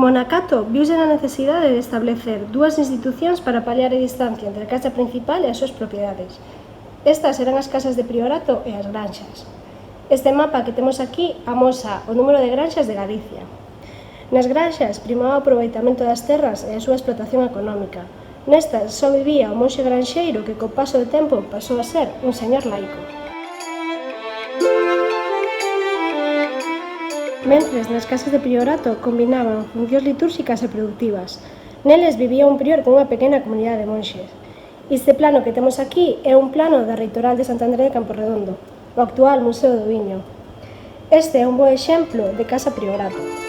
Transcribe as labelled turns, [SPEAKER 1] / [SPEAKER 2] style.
[SPEAKER 1] Monacato viuse na necesidade de establecer dúas institucións para paliar a distancia entre a casa principal e as súas propiedades. Estas eran as casas de priorato e as granxas. Este mapa que temos aquí amosa o número de granxas de Galicia. Nas granxas primaba o aproveitamento das terras e a súa explotación económica. Nestas só vivía o monxe granxeiro que co paso do tempo pasou a ser un señor laico. Mentres, nas casas de priorato combinaban funcións litúrxicas e productivas. Neles vivía un prior con unha pequena comunidade de monxes. Este plano que temos aquí é un plano da Reitoral de Sant André de Camporredondo, o actual Museo do Viño. Este é un bo exemplo de casa priorato.